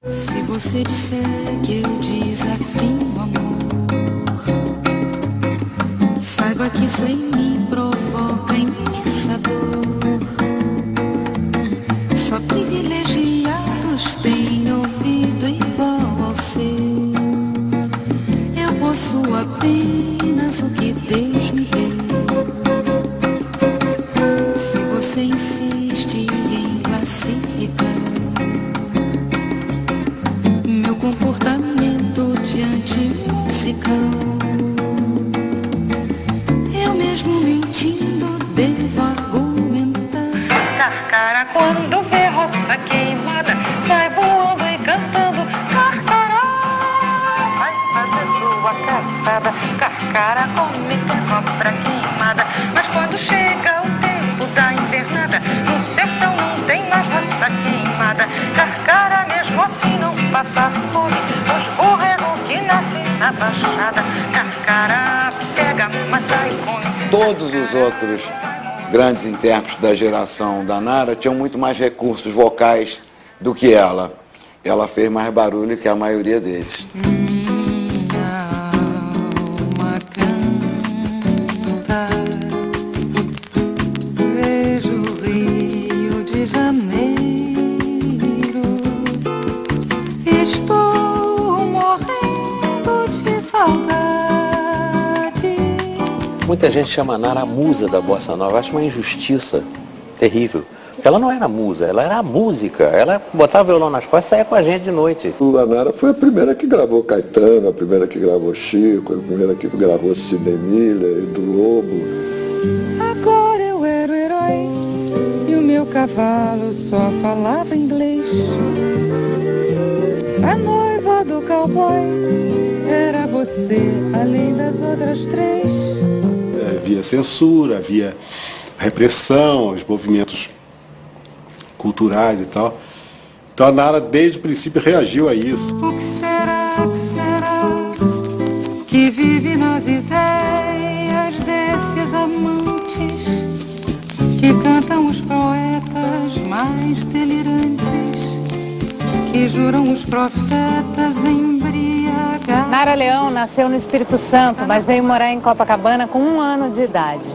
Se você disser que eu desafio o amor, saiba que isso em mim provoca imensa dor. Só privilegiados têm ouvido igual ao seu. Eu possuo apenas o que Deus me deu. Se você insiste em classificar meu comportamento diante musical, eu mesmo mentindo devo argumentar. Carcara, quando vê roça queimada, vai voando e cantando. Carcará, vai fazer sua caçada. Carcara, come cobra queimada. Mas quando chega o tempo da invernada, no sertão não tem mais roça queimada. Carcara, mesmo assim não passa fome, pois burro é o que nasce na baixada. Carcara, pega, mata e come. Todos os outros grandes intérpretes da geração da Nara tinham muito mais recursos vocais do que ela. Ela fez mais barulho que a maioria deles. Minha alma canta, vejo o Rio de Janeiro, estou morrendo de saudade. Muita gente chama a Nara a musa da bossa nova. Eu acho uma injustiça terrível. Porque ela não era musa, ela era a música. Ela botava o violão nas costas e saía com a gente de noite. A Nara foi a primeira que gravou Caetano, a primeira que gravou Chico, a primeira que gravou Sidney Miller e do Lobo. Agora eu era o herói e o meu cavalo só falava inglês. A noiva do cowboy era você, além das outras três. Havia censura, havia repressão, os movimentos culturais e tal. Então a Nara, desde o princípio, reagiu a isso. O que será que vive nas ideias desses amantes que cantam os poetas mais delirantes, que juram os profetas embriagados? Nara Leão nasceu no Espírito Santo, mas veio morar em Copacabana com 1 ano de idade.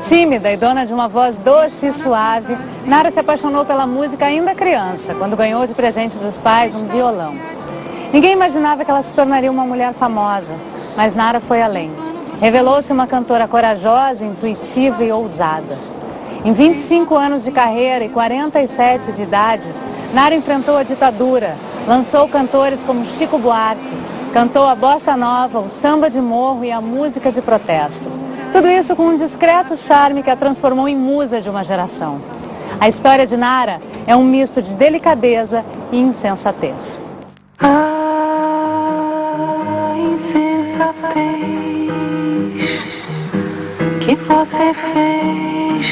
Tímida e dona de uma voz doce e suave, Nara se apaixonou pela música ainda criança, quando ganhou de presente dos pais um violão. Ninguém imaginava que ela se tornaria uma mulher famosa, mas Nara foi além. Revelou-se uma cantora corajosa, intuitiva e ousada. Em 25 anos de carreira e 47 de idade, Nara enfrentou a ditadura, lançou cantores como Chico Buarque, cantou a bossa nova, o samba de morro e a música de protesto. Tudo isso com um discreto charme que a transformou em musa de uma geração. A história de Nara é um misto de delicadeza e insensatez. Ah, insensatez que você fez,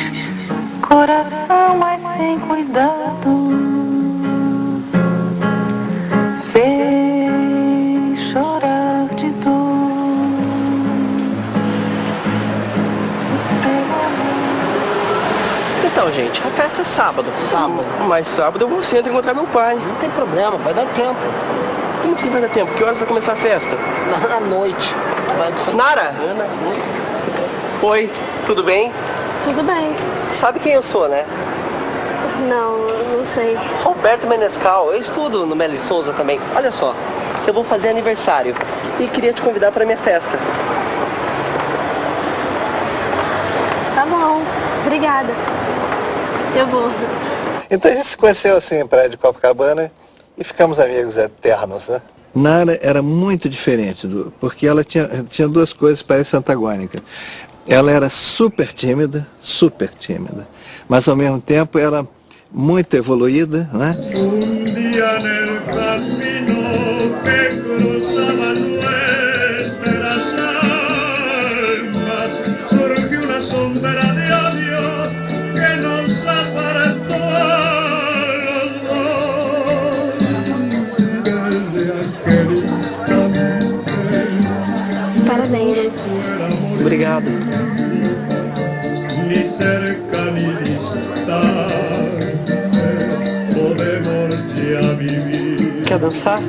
coração mas sem cuidado, fez chorar de dor. Então, gente, a festa é sábado. Sábado. Mas sábado eu vou cedo encontrar meu pai. Não tem problema, vai dar tempo. Como assim vai dar tempo? Que horas vai começar a festa? Na noite. Vai do Nara! Oi, tudo bem? Tudo bem. Sabe quem eu sou, né? Não sei. Roberto Menescal. Eu estudo no Meli Souza também. Olha só, eu vou fazer aniversário e queria te convidar para minha festa. Tá bom, obrigada. Eu vou. Então a gente se conheceu assim em Praia de Copacabana e ficamos amigos eternos, né? Nara era muito diferente, porque ela tinha duas coisas parecem antagônicas. Ela era super tímida, mas ao mesmo tempo era muito evoluída, né? Parabéns. Obrigado. Quer dançar?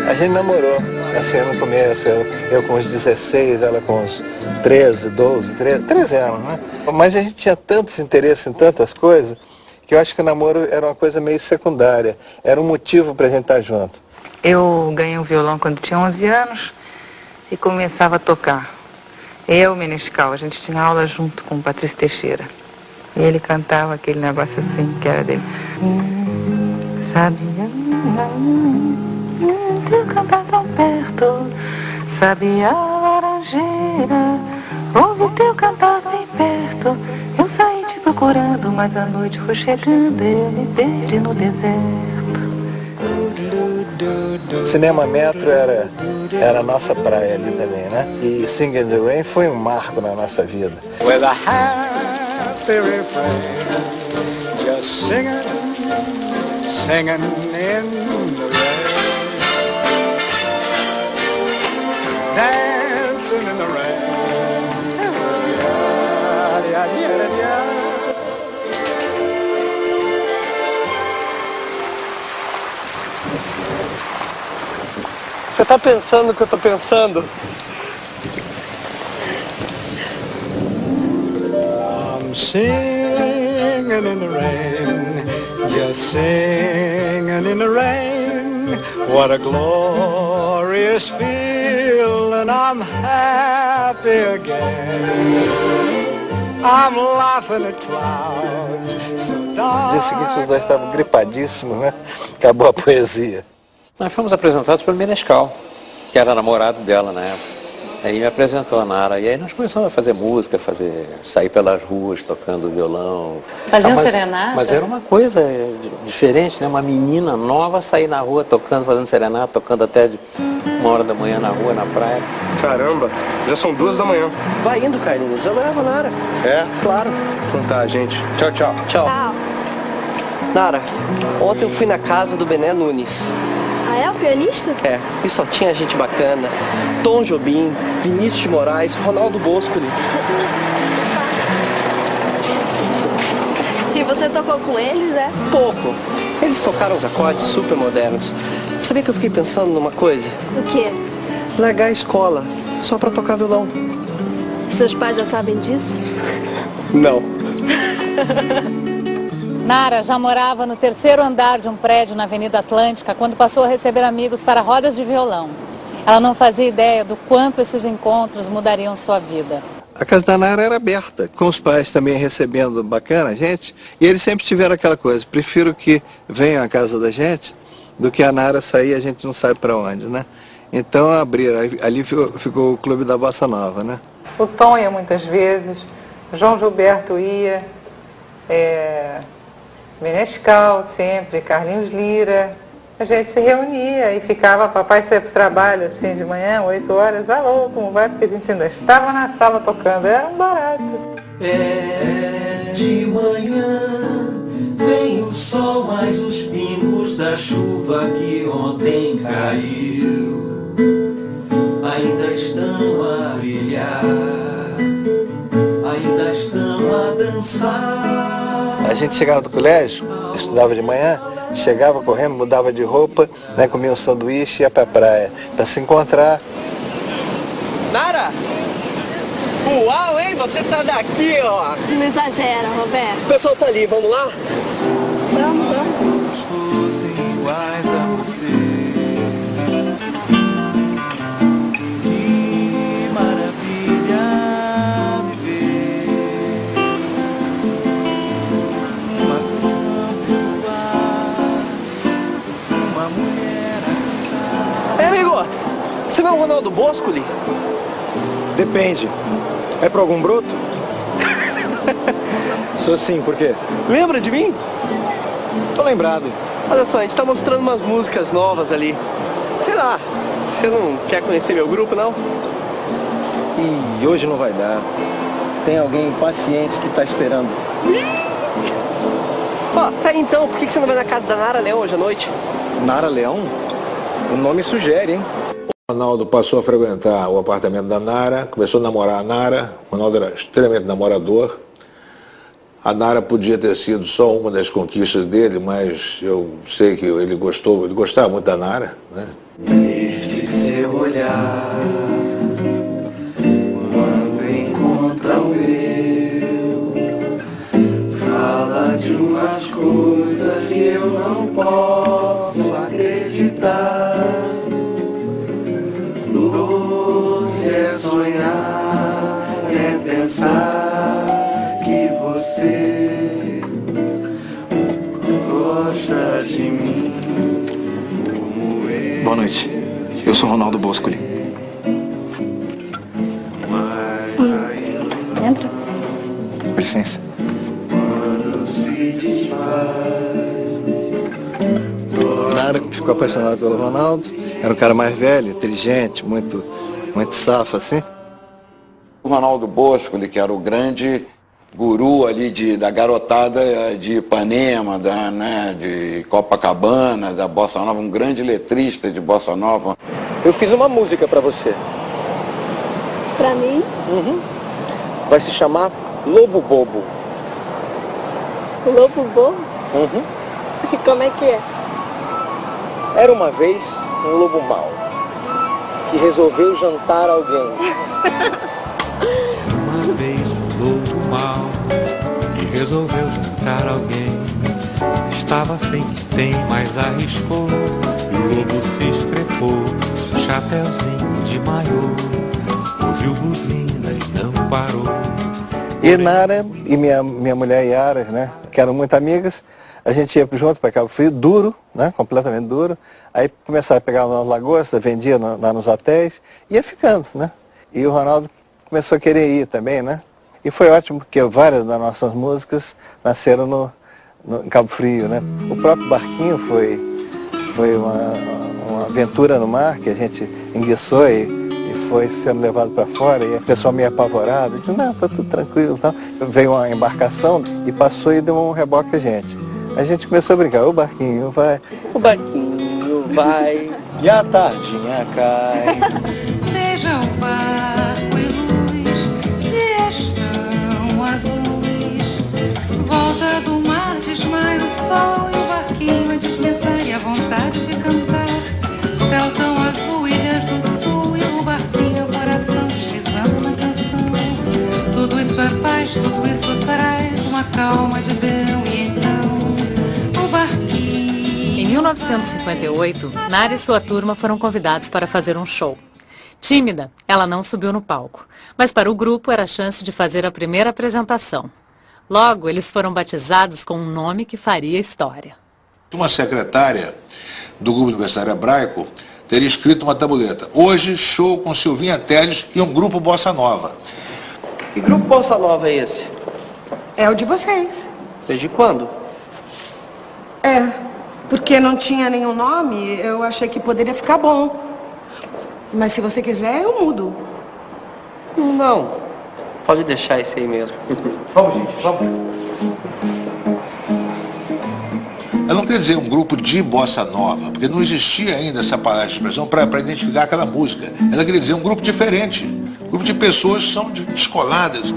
A gente namorou, assim, no começo, eu com uns 16, ela com uns 13, 12, 13 anos, né? Mas a gente tinha tantos interesses em tantas coisas, que eu acho que o namoro era uma coisa meio secundária, era um motivo pra gente estar junto. Eu ganhei um violão quando tinha 11 anos e começava a tocar. Eu, Menescal, a gente tinha aula junto com o Patrício Teixeira. E ele cantava aquele negócio assim, que era dele. Sabia, teu cantar tão perto, sabia a laranjeira, ouvi teu cantar bem perto. Eu saí te procurando, mas a noite foi chegando, eu me perdi no deserto. Cinema Metro era a nossa praia ali também, né? E Sing in the Rain foi um marco na nossa vida. With a happy refrain, just singing, singing in the rain, dancing in the rain. Você tá pensando o que eu tô pensando? I'm singing in the rain, just singing in the rain. What a glorious feeling, I'm happy again. I'm laughing at clouds so dark. No dia seguinte os dois estavam gripadíssimos, né? Acabou a poesia. Nós fomos apresentados pelo Menescal, que era namorado dela na época. Aí me apresentou a Nara, e aí nós começamos a fazer música, sair pelas ruas tocando violão. Faziam serenata? Mas era uma coisa diferente, né? Uma menina nova sair na rua tocando, fazendo serenata, tocando até de 1h da manhã na rua, na praia. Caramba, já são 2 da manhã. Vai indo, Carlinhos, já leva a Nara. É? Claro. Então tá, gente. Tchau, tchau. Tchau. Nara, ontem eu fui na casa do Bené Nunes. Ah, é o pianista? É, e só tinha gente bacana. Tom Jobim, Vinícius de Moraes, Ronaldo Boscoli. E você tocou com eles, é? Pouco. Eles tocaram os acordes super modernos. Sabia que eu fiquei pensando numa coisa? O quê? Largar a escola, só pra tocar violão. Seus pais já sabem disso? Não. Nara já morava no 3º andar de um prédio na Avenida Atlântica quando passou a receber amigos para rodas de violão. Ela não fazia ideia do quanto esses encontros mudariam sua vida. A casa da Nara era aberta, com os pais também recebendo bacana a gente, e eles sempre tiveram aquela coisa, prefiro que venham à casa da gente do que a Nara sair e a gente não sabe para onde, né? Então abriram, ali ficou o Clube da Bossa Nova, né? O Tom ia muitas vezes, o João Gilberto ia, Menescal sempre, Carlinhos Lira. A gente se reunia e ficava, papai saía para o trabalho assim de manhã, 8 horas, alô, como vai? Porque a gente ainda estava na sala tocando, era um barato. É de manhã, vem o sol, mas os pingos da chuva que ontem caiu ainda estão a brilhar, ainda estão a dançar. A gente chegava do colégio, estudava de manhã, chegava correndo, mudava de roupa, né, comia um sanduíche e ia pra praia, pra se encontrar. Nara! Uau, hein? Você tá daqui, ó! Não exagera, Roberto. O pessoal tá ali, vamos lá? Vamos. Fossem iguais a você. Que maravilha viver. Uma canção pelo ar, uma mulher a cantar. Amigo, você não é o Ronaldo Boscoli? Depende. É pra algum broto? Sou sim, por quê? Lembra de mim? Tô lembrado. Olha só, a gente tá mostrando umas músicas novas ali. Sei lá, você não quer conhecer meu grupo, não? E hoje não vai dar. Tem alguém impaciente que tá esperando. Ó, tá então, por que você não vai na casa da Nara Leão hoje à noite? Nara Leão? O nome sugere, hein? O Ronaldo passou a frequentar o apartamento da Nara, começou a namorar a Nara. O Ronaldo era extremamente namorador. A Nara podia ter sido só uma das conquistas dele, mas eu sei que ele gostava muito da Nara, né? Este seu olhar, quando encontra o meu, fala de umas coisas que eu não posso acreditar. Doce é sonhar, é pensar que você gosta de mim. Boa noite. Eu sou Ronaldo Boscoli. Entra. Com licença. Nara ficou apaixonada pelo Ronaldo. Era um cara mais velho, inteligente, muito safo, assim. O Ronaldo Boscoli, que era o grande guru ali da garotada de Ipanema, de Copacabana, da Bossa Nova, um grande letrista de Bossa Nova. Eu fiz uma música pra você. Pra mim? Uhum. Vai se chamar Lobo Bobo. Lobo Bobo? Uhum. E como é que é? Era uma vez um lobo mau que resolveu jantar alguém. Era uma vez um lobo mau que resolveu jantar alguém. Estava sem quem tem, mas arriscou. E o lobo se estrepou, chapeuzinho de maiô. Ouviu buzina e não parou. E Nara e minha mulher Yara, né, que eram muito amigas, a gente ia junto para Cabo Frio, duro, né, completamente duro. Aí começava a pegar nas lagostas, vendia lá nos hotéis, ia ficando, né. E o Ronaldo começou a querer ir também, né. E foi ótimo porque várias das nossas músicas nasceram em Cabo Frio, né. O próprio barquinho foi uma aventura no mar que a gente enguiçou e foi sendo levado para fora, e a pessoa meio apavorada, disse, não, tá tudo tranquilo, então. Veio uma embarcação e passou e deu um reboque a gente. A gente começou a brincar, o barquinho vai, o barquinho vai, e a tardinha cai. Veja o barco e luz, dias tão azuis, volta do mar, desmaia o sol, e o barquinho a deslizar, e a vontade de cantar, céu tão azul, ilhas do sul, e o barquinho, o coração deslizando na canção. Tudo isso é paz, tudo isso traz uma calma de Deus, e então o barquinho. Em 1958, Nara e sua turma foram convidados para fazer um show. Tímida, ela não subiu no palco, mas para o grupo era a chance de fazer a primeira apresentação. Logo, eles foram batizados com um nome que faria história. Uma secretária do grupo universitário hebraico teria escrito uma tabuleta. Hoje, show com Silvinha Telles e um grupo Bossa Nova. Que grupo Bossa Nova é esse? É o de vocês. Desde quando? Porque não tinha nenhum nome, eu achei que poderia ficar bom. Mas se você quiser, eu mudo. Não, pode deixar esse aí mesmo. Vamos, gente, vamos. Ela não quer dizer um grupo de bossa nova, porque não existia ainda essa palavra de expressão para identificar aquela música. Ela queria dizer um grupo diferente, um grupo de pessoas que são descoladas.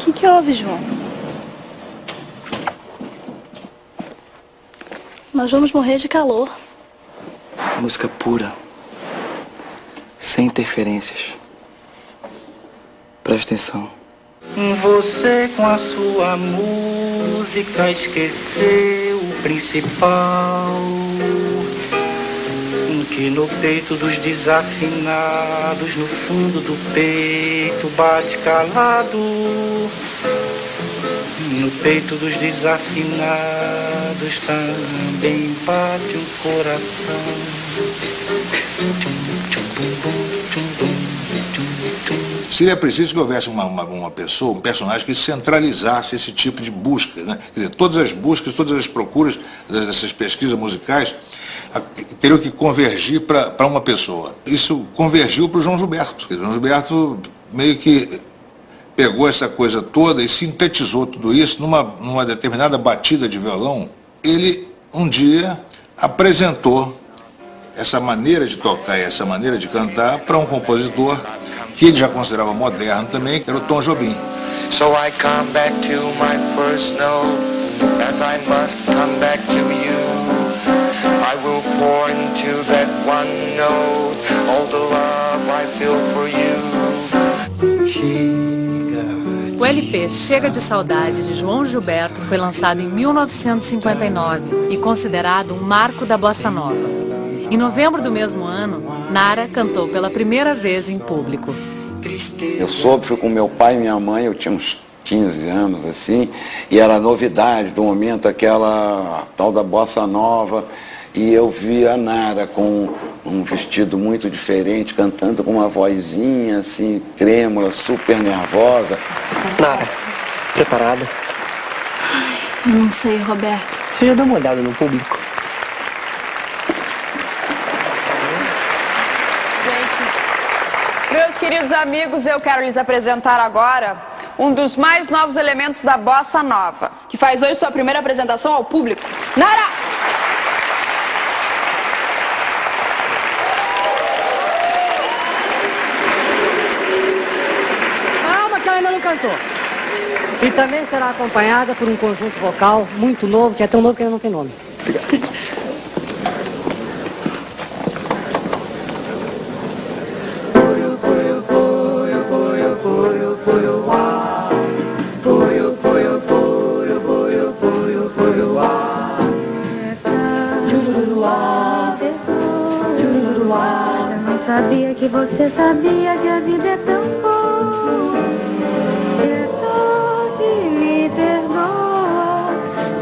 O que houve, João? Nós vamos morrer de calor. Música pura. Sem interferências. Presta atenção. Você com a sua música esqueceu o principal, que no peito dos desafinados, no fundo do peito bate calado. No peito dos desafinados também bate o coração. Seria preciso que houvesse uma pessoa, um personagem que centralizasse esse tipo de busca, né? Quer dizer, todas as buscas, todas as procuras dessas pesquisas musicais teriam que convergir para uma pessoa. Isso convergiu para o João Gilberto. O João Gilberto meio que pegou essa coisa toda e sintetizou tudo isso numa determinada batida de violão. Ele, um dia, apresentou essa maneira de tocar e essa maneira de cantar para um compositor que ele já considerava moderno também, que era o Tom Jobim. So I come back to my first note, as I must come back to you. I will pour into that one note all the love I feel for you. O LP Chega de Saudade, de João Gilberto, foi lançado em 1959 e considerado um marco da bossa nova. Em novembro do mesmo ano, Nara cantou pela primeira vez em público. Eu soube, fui com meu pai e minha mãe, eu tinha uns 15 anos assim, e era a novidade do momento, aquela tal da bossa nova, e eu vi a Nara com um vestido muito diferente, cantando com uma vozinha assim, trêmula, super nervosa. Nara, preparada? Eu não sei, Roberto. Você já deu uma olhada no público? Meus queridos amigos, eu quero lhes apresentar agora um dos mais novos elementos da bossa nova, que faz hoje sua primeira apresentação ao público. Nara! Calma, que ela ainda não cantou. E também será acompanhada por um conjunto vocal muito novo, que é tão novo que ainda não tem nome. Obrigado. Sabia que você sabia que a vida é tão boa. Se é tarde, me perdoa.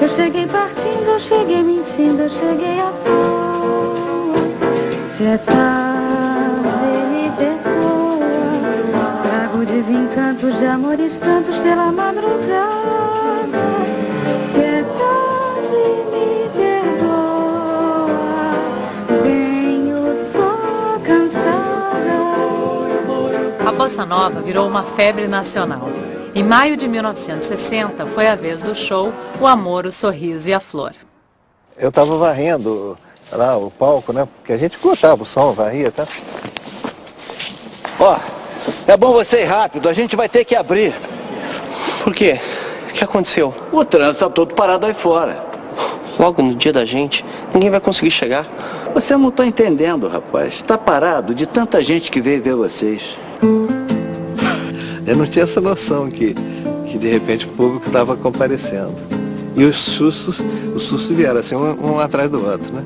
Eu cheguei partindo, eu cheguei mentindo, eu cheguei à toa. Se é tarde, me perdoa. Trago desencantos de amores tantos pela madrugada. Se é tarde, me perdoa. Venho só cansada. A bossa nova virou uma febre nacional. Em maio de 1960, foi a vez do show O Amor, o Sorriso e a Flor. Eu estava varrendo lá o palco, né? Porque a gente cortava o som, varria, tá? Ó, é bom você ir rápido, a gente vai ter que abrir. Por quê? O que aconteceu? O trânsito tá todo parado aí fora. Logo no dia da gente, ninguém vai conseguir chegar. Você não tá entendendo, rapaz. Tá parado de tanta gente que veio ver vocês. Eu não tinha essa noção que de repente o público estava comparecendo. E os sustos vieram assim, um atrás do outro, né?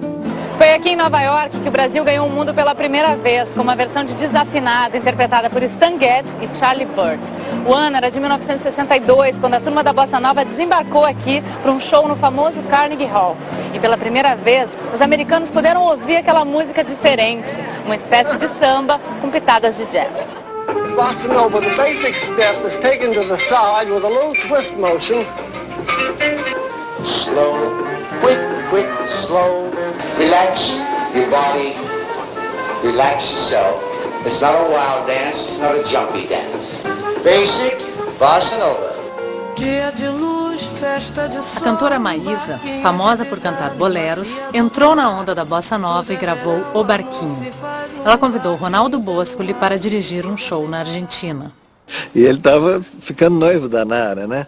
Foi aqui em Nova York que o Brasil ganhou o mundo pela primeira vez, com uma versão de Desafinada, interpretada por Stan Getz e Charlie Burt. O ano era de 1962, quando a turma da Bossa Nova desembarcou aqui para um show no famoso Carnegie Hall. E pela primeira vez, os americanos puderam ouvir aquela música diferente, uma espécie de samba com pitadas de jazz. Bossa Nova, the basic step is taken to the side with a little twist motion. Slow, quick, quick, slow. Relax your body, relax yourself. It's not a wild dance, it's not a jumpy dance. Basic, Bossa Nova. A cantora Maísa, famosa por cantar boleros, entrou na onda da bossa nova e gravou O Barquinho. Ela convidou Ronaldo Boscoli para dirigir um show na Argentina. E ele estava ficando noivo da Nara, né?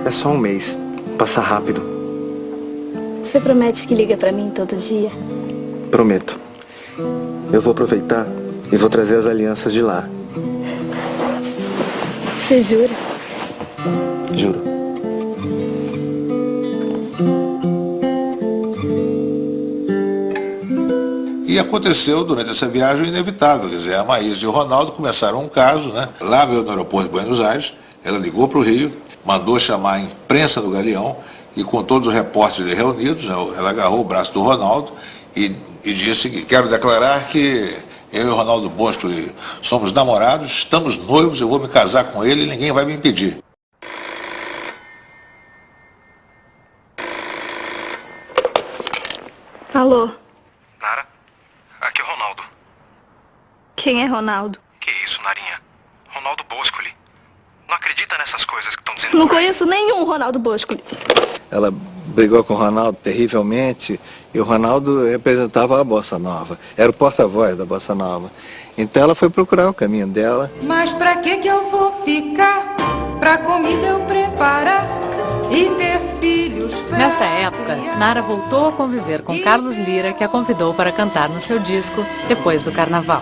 É só um mês, passa rápido. Você promete que liga pra mim todo dia? Prometo. Eu vou aproveitar e vou trazer as alianças de lá. Você jura? Juro. E aconteceu durante essa viagem o inevitável, quer dizer, a Maísa e o Ronaldo começaram um caso, né? Lá no aeroporto de Buenos Aires, ela ligou para o Rio, mandou chamar a imprensa do Galeão, e com todos os repórteres reunidos, ela agarrou o braço do Ronaldo e disse que quero declarar que eu e o Ronaldo Boscoli somos namorados, estamos noivos, eu vou me casar com ele e ninguém vai me impedir. Alô? Nara, aqui é o Ronaldo. Quem é Ronaldo? Que isso, Narinha? Ronaldo Boscoli. Não acredita nessas coisas que estão dizendo. Não conheço nenhum Ronaldo Boscoli. Ela brigou com o Ronaldo terrivelmente, e o Ronaldo representava a Bossa Nova, era o porta-voz da Bossa Nova. Então ela foi procurar o caminho dela. Mas pra que eu vou ficar? Pra comida eu preparar e ter filhos pra... Nessa época, Nara voltou a conviver com Carlos Lyra, que a convidou para cantar no seu disco Depois do Carnaval.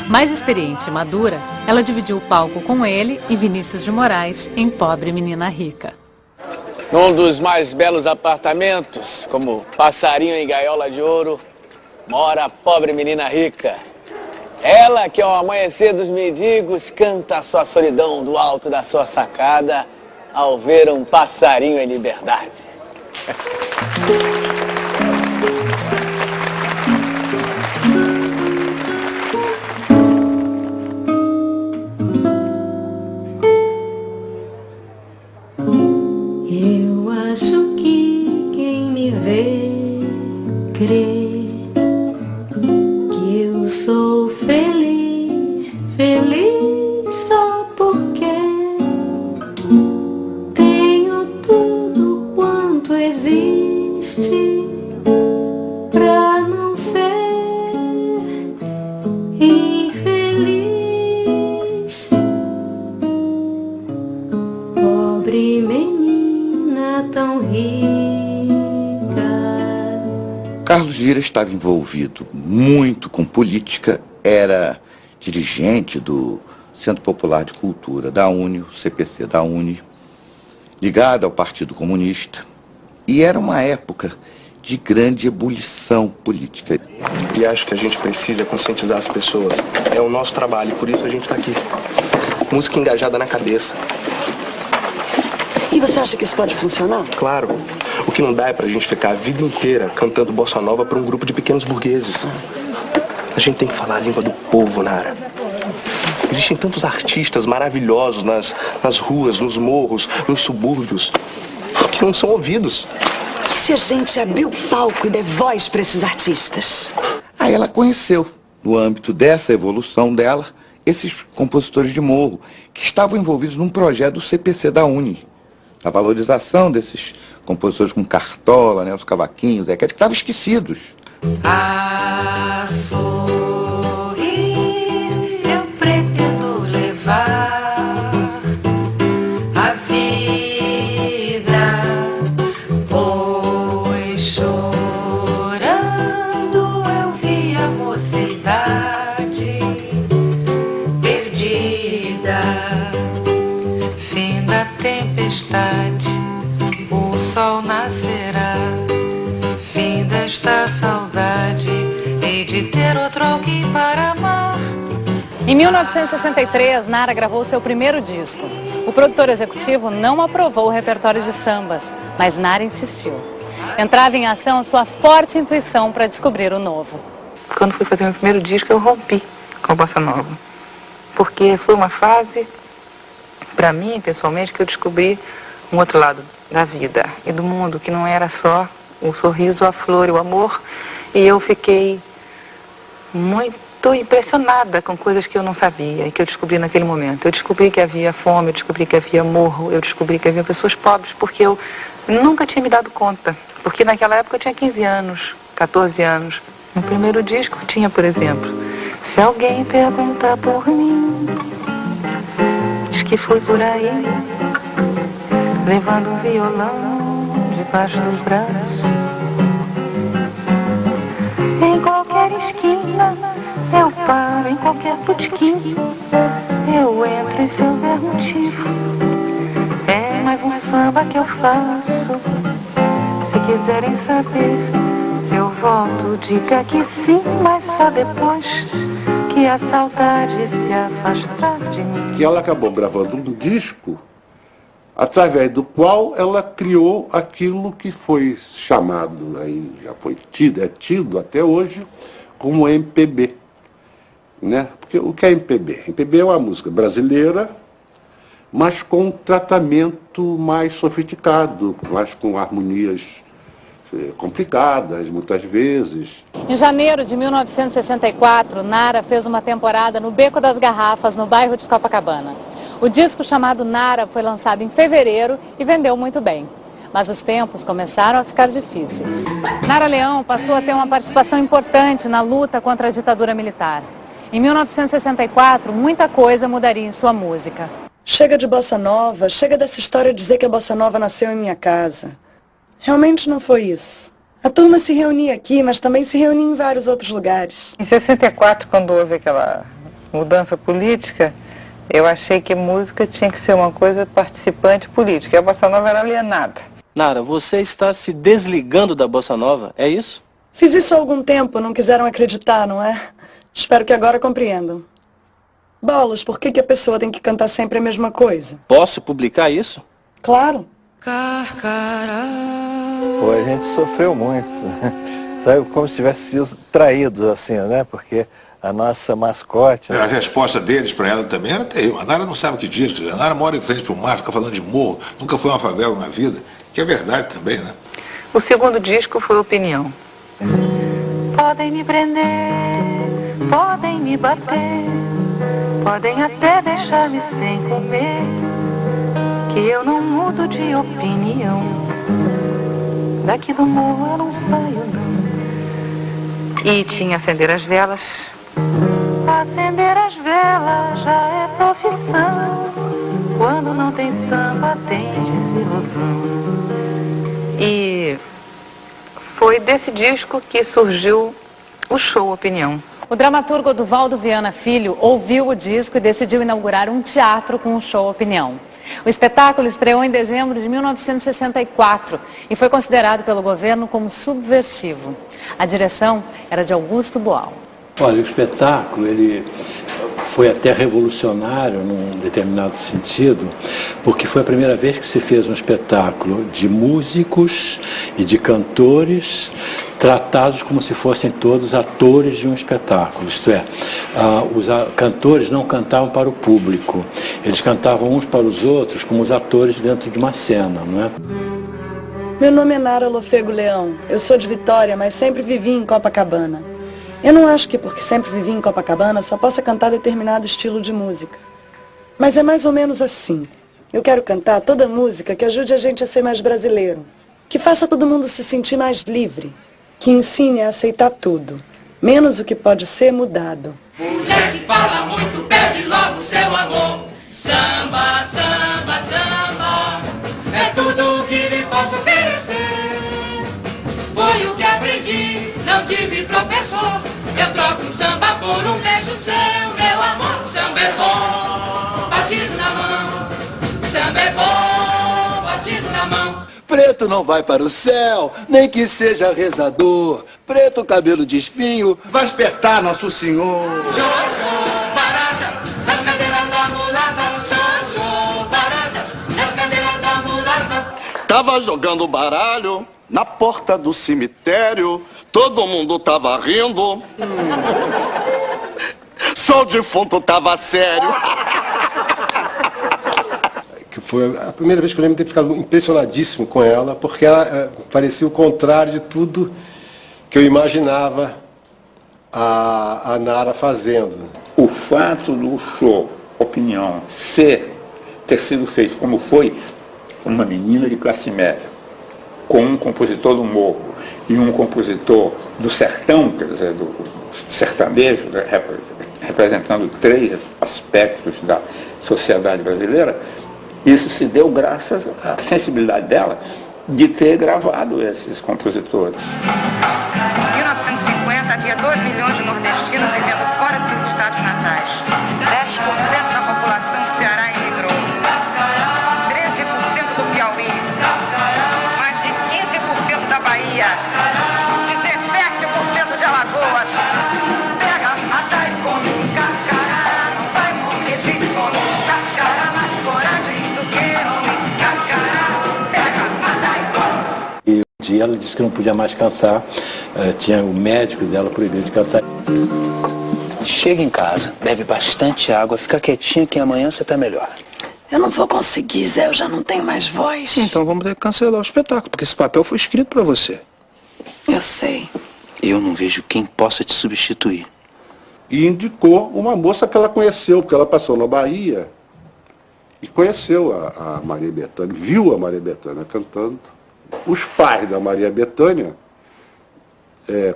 Mais experiente e madura, ela dividiu o palco com ele e Vinícius de Moraes em Pobre Menina Rica. Num dos mais belos apartamentos, como passarinho em gaiola de ouro, mora a pobre menina rica. Ela que ao amanhecer dos mendigos canta a sua solidão do alto da sua sacada ao ver um passarinho em liberdade. Eu acho que quem me vê crê que eu sou feliz, feliz só porque tenho tudo quanto existe pra não ser infeliz. Pobre menina tão rica. Carlos Lyra estava envolvido muito com política, era dirigente do Centro Popular de Cultura da UNE, o CPC da UNE, ligado ao Partido Comunista, e era uma época de grande ebulição política. E acho que a gente precisa conscientizar as pessoas. É o nosso trabalho, por isso a gente está aqui. Música engajada na cabeça. E você acha que isso pode funcionar? Claro. O que não dá é pra gente ficar a vida inteira cantando bossa nova para um grupo de pequenos burgueses. A gente tem que falar a língua do povo, Nara. Existem tantos artistas maravilhosos nas ruas, nos morros, nos subúrbios, que não são ouvidos. E se a gente abrir o palco e der voz para esses artistas? Aí ela conheceu, no âmbito dessa evolução dela, esses compositores de morro, que estavam envolvidos num projeto do CPC da UNE. A valorização desses compositores com Cartola, né, os cavaquinhos, que estavam esquecidos. A sorrir eu pretendo levar a vida, pois chorando eu vi a mocidade perdida. Fim da tempestade, o sol nascerá. Fim desta saudade, hei de ter outro alguém para amar. Em 1963, Nara gravou seu primeiro disco. O produtor executivo não aprovou o repertório de sambas, mas Nara insistiu. Entrava em ação sua forte intuição para descobrir o novo. Quando fui fazer meu primeiro disco, eu rompi com a bossa nova. Porque foi uma fase, para mim, pessoalmente, que eu descobri um outro lado da vida e do mundo, que não era só o sorriso, a flor e o amor. E eu fiquei muito impressionada com coisas que eu não sabia e que eu descobri naquele momento. Eu descobri que havia fome, eu descobri que havia morro, eu descobri que havia pessoas pobres, porque eu nunca tinha me dado conta. Porque naquela época eu tinha 15 anos, 14 anos. No primeiro disco tinha, por exemplo, se alguém perguntar por mim, diz que fui por aí, levando um violão debaixo do braço. Em qualquer esquina eu paro, em qualquer botequim eu entro e se houver motivo é mais um samba que eu faço. Se quiserem saber se eu volto, diga que sim, mas só depois que a saudade se afastar de mim. Que ela acabou gravando um disco através do qual ela criou aquilo que foi chamado, aí já foi tido, é tido até hoje, como MPB. Né? Porque o que é MPB? MPB é uma música brasileira, mas com um tratamento mais sofisticado, mas com harmonias complicadas, muitas vezes. Em janeiro de 1964, Nara fez uma temporada no Beco das Garrafas, no bairro de Copacabana. O disco chamado Nara foi lançado em fevereiro e vendeu muito bem. Mas os tempos começaram a ficar difíceis. Nara Leão passou a ter uma participação importante na luta contra a ditadura militar. Em 1964, muita coisa mudaria em sua música. Chega de bossa nova, chega dessa história de dizer que a bossa nova nasceu em minha casa. Realmente não foi isso. A turma se reunia aqui, mas também se reunia em vários outros lugares. Em 64, quando houve aquela mudança política, eu achei que música tinha que ser uma coisa participante política. E a bossa nova era alienada. Nara, você está se desligando da bossa nova, é isso? Fiz isso há algum tempo, não quiseram acreditar, não é? Espero que agora compreendam. Bolos, por que a pessoa tem que cantar sempre a mesma coisa? Posso publicar isso? Claro. Pô, a gente sofreu muito. Sabe, como se tivesse sido traídos, assim, né? Porque a nossa mascote... A resposta deles para ela também era terrível. A Nara não sabe o que diz. A Nara mora em frente para o mar, fica falando de morro, nunca foi uma favela na vida. Que é verdade também, né? O segundo disco foi Opinião. Podem me prender, podem me bater, podem até deixar-me sem comer, que eu não mudo de opinião. Daqui do morro eu não saio, não. E tinha Acender as Velas. Acender as velas já é profissão. Quando não tem samba, tem desilusão. E foi desse disco que surgiu o show Opinião. O dramaturgo Oduvaldo Viana Filho ouviu o disco e decidiu inaugurar um teatro com o show Opinião. O espetáculo estreou em dezembro de 1964 e foi considerado pelo governo como subversivo. A direção era de Augusto Boal. Olha, o espetáculo, ele foi até revolucionário num determinado sentido, porque foi a primeira vez que se fez um espetáculo de músicos e de cantores tratados como se fossem todos atores de um espetáculo. Isto é, os cantores não cantavam para o público, eles cantavam uns para os outros como os atores dentro de uma cena, não é? Meu nome é Nara Lofego Leão. Eu sou de Vitória, mas sempre vivi em Copacabana. Eu não acho que porque sempre vivi em Copacabana só possa cantar determinado estilo de música. Mas é mais ou menos assim. Eu quero cantar toda música que ajude a gente a ser mais brasileiro. Que faça todo mundo se sentir mais livre. Que ensine a aceitar tudo, menos o que pode ser mudado. Mulher que fala muito perde logo seu amor. Samba, samba, samba, é tudo que lhe posso oferecer. Foi o que aprendi, não tive professor. Eu troco um samba por um beijo seu, meu amor. Samba é bom, batido na mão. Samba é bom, batido na mão. Preto não vai para o céu, nem que seja rezador. Preto, cabelo de espinho, vai espetar Nosso Senhor. Xoxô, barata, nas cadeiras da mulata. Xoxô, barata, nas cadeiras da mulata. Tava jogando baralho na porta do cemitério, todo mundo tava rindo. Só o defunto tava sério. Foi a primeira vez que eu lembro de ter ficado impressionadíssimo com ela, porque ela parecia o contrário de tudo que eu imaginava a Nara fazendo. O fato do show Opinião ter sido feito como foi, uma menina de classe média, com um compositor do morro e um compositor do sertão, quer dizer, do sertanejo, representando três aspectos da sociedade brasileira, isso se deu graças à sensibilidade dela de ter gravado esses compositores. Em 1950 havia 2 milhões de nordestinos vivendo fora de seus estados natais. 10% da população do Ceará emigrou. 13% do Piauí. Mais de 15% da Bahia. 17% de Alagoas. Pega, mata e come. Carcará, não vai morrer de fome. Carcará, mais coragem do que homem. Carcará, pega, mata e come. E um dia ela disse que não podia mais cantar, tinha o médico dela proibido de cantar. Chega em casa, bebe bastante água, fica quietinho que amanhã você tá melhor. Eu não vou conseguir, Zé, eu já não tenho mais voz. Então vamos ter que cancelar o espetáculo, porque esse papel foi escrito pra você. Eu sei. Eu não vejo quem possa te substituir. E indicou uma moça que ela conheceu, porque ela passou na Bahia e conheceu a Maria Bethânia, viu a Maria Bethânia cantando Os pais da Maria Bethânia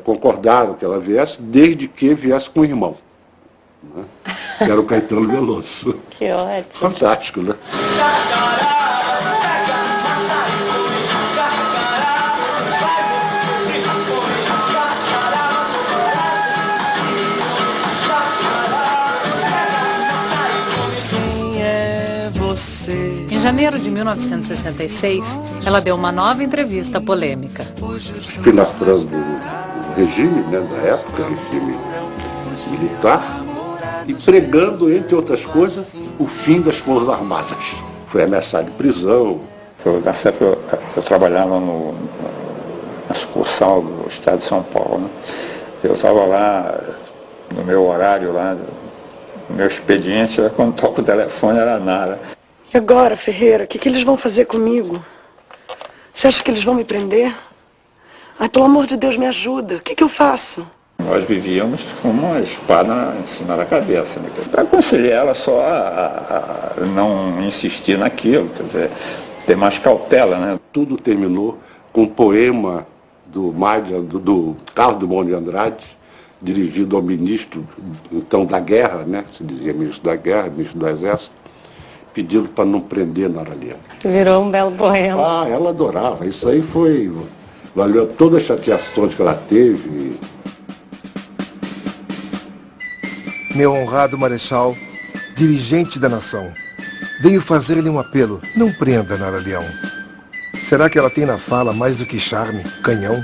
concordaram que ela viesse, desde que viesse com o irmão, né? Que era o Caetano Veloso. Que ótimo. Fantástico, né? Em janeiro de 1966, ela deu uma nova entrevista polêmica. Espinafrando o regime, né, da época, regime militar, e pregando, entre outras coisas, o fim das Forças Armadas. Foi ameaçado de prisão. Nessa época eu trabalhava na sucursal do Estado de São Paulo, né? Eu estava lá, no meu horário lá, no meu expediente, quando toca o telefone era a Nara. E agora, Ferreira, o que eles vão fazer comigo? Você acha que eles vão me prender? Ai, pelo amor de Deus, me ajuda. O que eu faço? Nós vivíamos com uma espada em cima da cabeça. Né? Eu aconselhei ela só a não insistir naquilo, quer dizer, ter mais cautela, né? Tudo terminou com um poema do Carlos Drummond de Andrade, dirigido ao ministro, então, da guerra, né? Se dizia ministro da guerra, ministro do exército, pedindo para não prender Nara Leandro. Virou um belo poema. Ah, ela adorava. Isso aí valeu todas as chateações que ela teve. Meu honrado marechal, dirigente da nação, venho fazer-lhe um apelo. Não prenda Nara Leão. Será que ela tem na fala mais do que charme, canhão?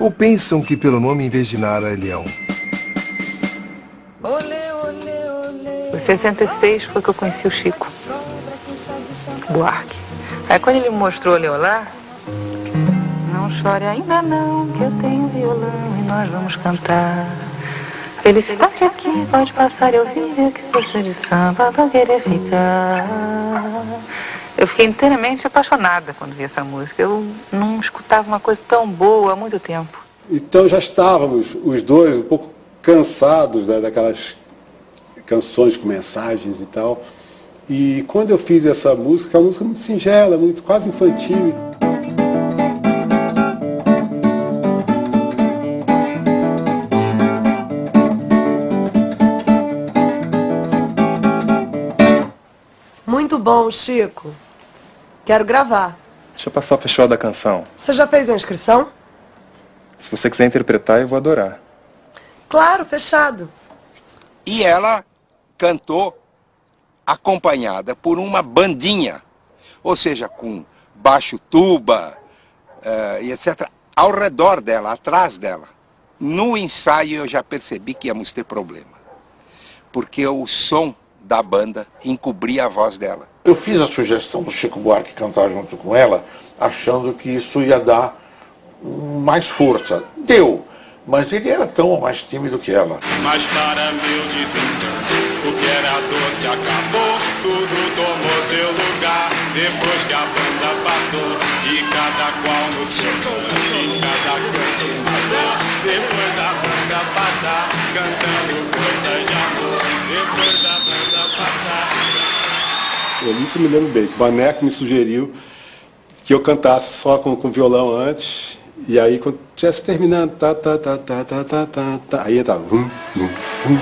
Ou pensam que pelo nome em vez de Nara é Leão? Em 66 foi que eu conheci o Chico Buarque. Aí quando ele me mostrou o Leolá, não chore ainda não, que eu tenho violão e nós vamos cantar. Felicidade aqui pode passar, eu vivo que você de samba vou querer ficar. Eu fiquei inteiramente apaixonada quando vi essa música. Eu não escutava uma coisa tão boa há muito tempo. Então já estávamos os dois um pouco cansados, né, daquelas canções com mensagens e tal. E quando eu fiz essa música, é uma música muito singela, muito quase infantil. Muito bom, Chico. Quero gravar. Deixa eu passar o festival da canção. Você já fez a inscrição? Se você quiser interpretar, eu vou adorar. Claro, fechado. E ela cantou acompanhada por uma bandinha, ou seja, com baixo, tuba e etc., ao redor dela, atrás dela. No ensaio eu já percebi que íamos ter problema, porque o som da banda encobria a voz dela. Eu fiz a sugestão do Chico Buarque cantar junto com ela, achando que isso ia dar mais força. Deu, mas ele era tão ou mais tímido que ela. Mas para meu desencanto, o que era doce acabou, tudo tomou seu lugar, depois que a banda passou, e cada qual no seu canto, e cada canto uma dor, depois da banda passar, cantando coisas de amor, depois da banda passar. Isso eu me lembro bem, que o Maneco me sugeriu que eu cantasse só com violão antes, e aí quando estivesse terminando, aí entrava.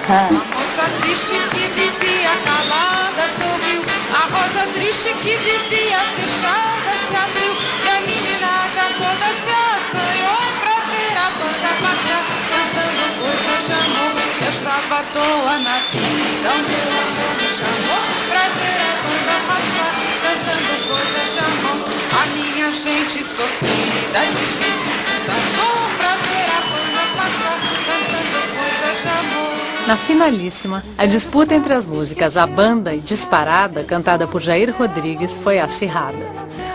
A moça triste que vivia calada sorriu, a rosa triste que vivia fechada se abriu, e a meninada toda se assanhou pra ver a banda passar, cantando coisas de amor. Eu estava à toa na vida, o meu amor me chamou pra ver a banda passar, cantando coisas de amor. A minha gente sofrida despediu-se da dor pra ver a banda passar, cantando coisas de amor. Na finalíssima, a disputa entre as músicas A Banda e Disparada, cantada por Jair Rodrigues, foi acirrada.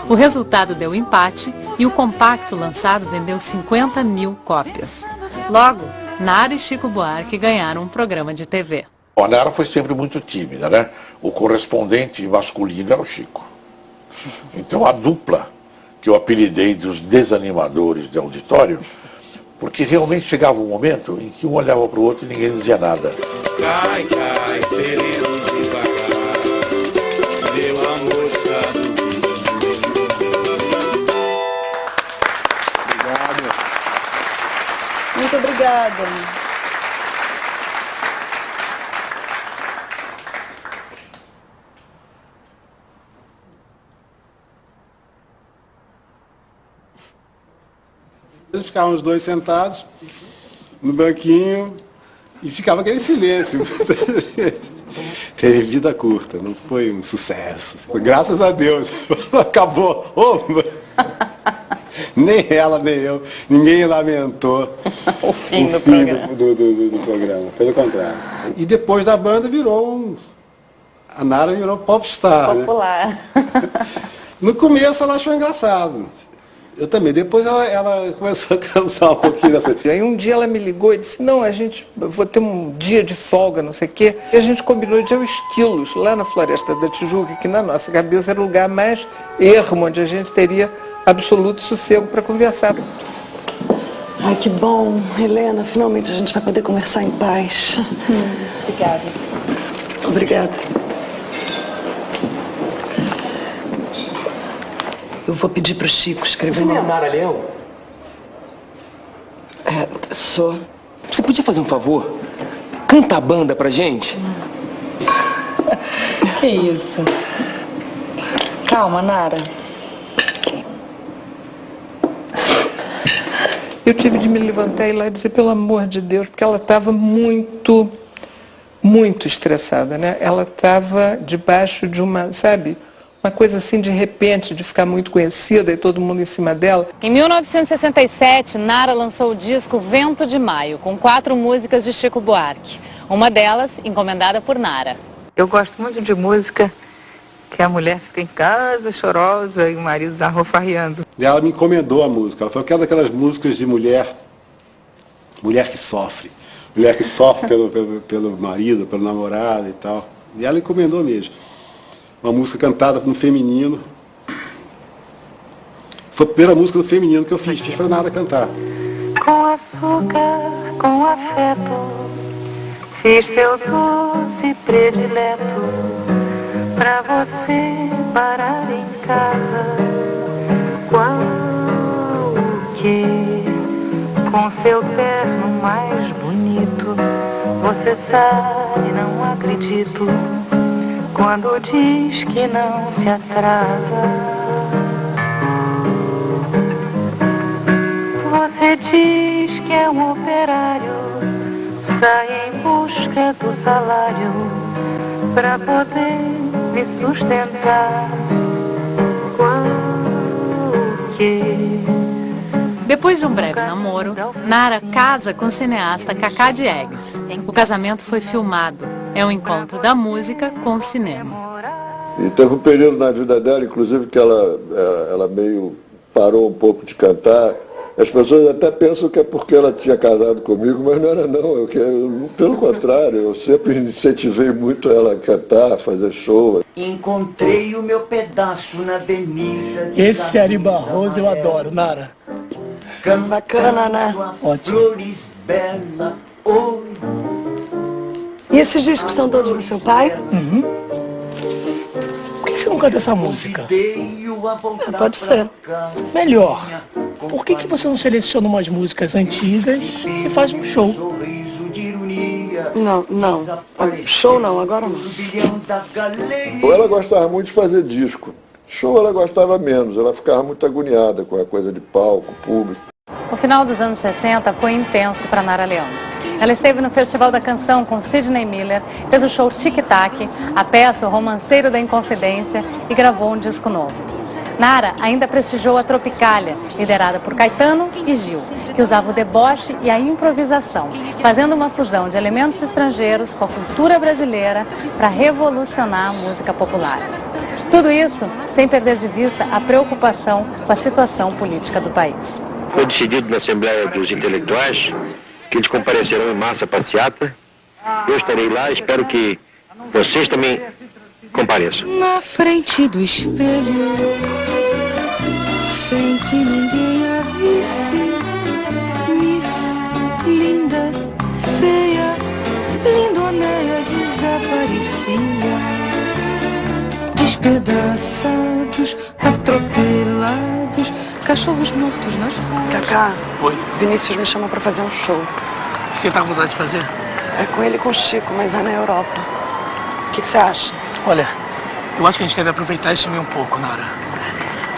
O resultado deu empate e o compacto lançado vendeu 50 mil cópias. Logo, Nara e Chico Buarque ganharam um programa de TV. A Nara foi sempre muito tímida, né? O correspondente masculino era o Chico. Então a dupla, que eu apelidei dos desanimadores de auditório, porque realmente chegava um momento em que um olhava para o outro e ninguém dizia nada. Cai, cai, sereno devagar, meu amor está do Muito obrigada. Ficavam os dois sentados no banquinho e ficava aquele silêncio. Teve vida curta, não foi um sucesso. Graças a Deus. Acabou. Nem ela, nem eu. Ninguém lamentou o fim do programa. Pelo contrário. E depois da banda a Nara virou popstar. Popular. Né? No começo ela achou engraçado. Eu também. Depois ela começou a cansar um pouquinho dessa. E aí um dia ela me ligou e disse, não, vou ter um dia de folga, não sei o quê. E a gente combinou de ir ao Esquilos, lá na Floresta da Tijuca, que na nossa cabeça era o lugar mais ermo, onde a gente teria absoluto sossego para conversar. Ai, que bom. Helena, finalmente a gente vai poder conversar em paz. Obrigada. Obrigada. Eu vou pedir pro Chico escrever Você não é a Nara Leão? Sou. Você podia fazer um favor? Canta a banda pra gente? Que isso? Calma, Nara. Eu tive de me levantar e ir lá e dizer, pelo amor de Deus, porque ela estava muito estressada, né? Ela estava debaixo de uma, sabe, uma coisa assim de repente, de ficar muito conhecida e todo mundo em cima dela. Em 1967, Nara lançou o disco Vento de Maio, com 4 músicas de Chico Buarque. Uma delas, encomendada por Nara. Eu gosto muito de música que a mulher fica em casa chorosa e o marido na rua farreando. E ela me encomendou a música. Ela falou que era daquelas músicas de mulher que sofre. Mulher que sofre pelo marido, pelo namorado e tal. E ela encomendou mesmo. Uma música cantada no feminino. Foi a primeira música do feminino que eu fiz pra Nara cantar. Com açúcar, com afeto, fiz seu doce predileto pra você parar em casa. Qual que com seu terno mais bonito, você sabe, não acredito, quando diz que não se atrasa. Você diz que é um operário, sai em busca do salário pra poder me sustentar. Depois de um breve namoro, Nara casa com o cineasta Cacá Diegues. O casamento foi filmado. É um encontro da música com o cinema. E teve um período na vida dela, inclusive, que ela meio parou um pouco de cantar. As pessoas até pensam que é porque ela tinha casado comigo, mas não era não. Pelo contrário, eu sempre incentivei muito ela a cantar, a fazer show. Encontrei o meu pedaço na avenida de Esse Ari Barroso eu adoro, Nara. Bacana, né? Ótimo. Flores bela, oi. E esses discos são todos do seu pai? Uhum. Por que você não canta essa música? Pode ser. Melhor. Por que você não seleciona umas músicas antigas e faz um show? Não. Show não, agora não. Ela gostava muito de fazer disco. Show ela gostava menos, ela ficava muito agoniada com a coisa de palco, público. O final dos anos 60 foi intenso para Nara Leão. Ela esteve no Festival da Canção com Sidney Miller, fez o show Tic Tac, a peça O Romanceiro da Inconfidência e gravou um disco novo. Nara ainda prestigiou a Tropicália, liderada por Caetano e Gil, que usava o deboche e a improvisação, fazendo uma fusão de elementos estrangeiros com a cultura brasileira para revolucionar a música popular. Tudo isso sem perder de vista a preocupação com a situação política do país. Foi decidido na Assembleia dos Intelectuais que eles comparecerão em massa à passeata. Eu estarei lá, espero que vocês também compareçam. Na frente do espelho, sem que ninguém a visse, Miss linda, feia, lindonéia desaparecia. Despedaçados, atropelados, Cachorros mortos nas ruas. Cacá, Oi. Vinícius me chama pra fazer um show. O que você tá com vontade de fazer? É com ele e com o Chico, mas é na Europa. O que você acha? Olha, eu acho que a gente deve aproveitar e sumir um pouco, Nara.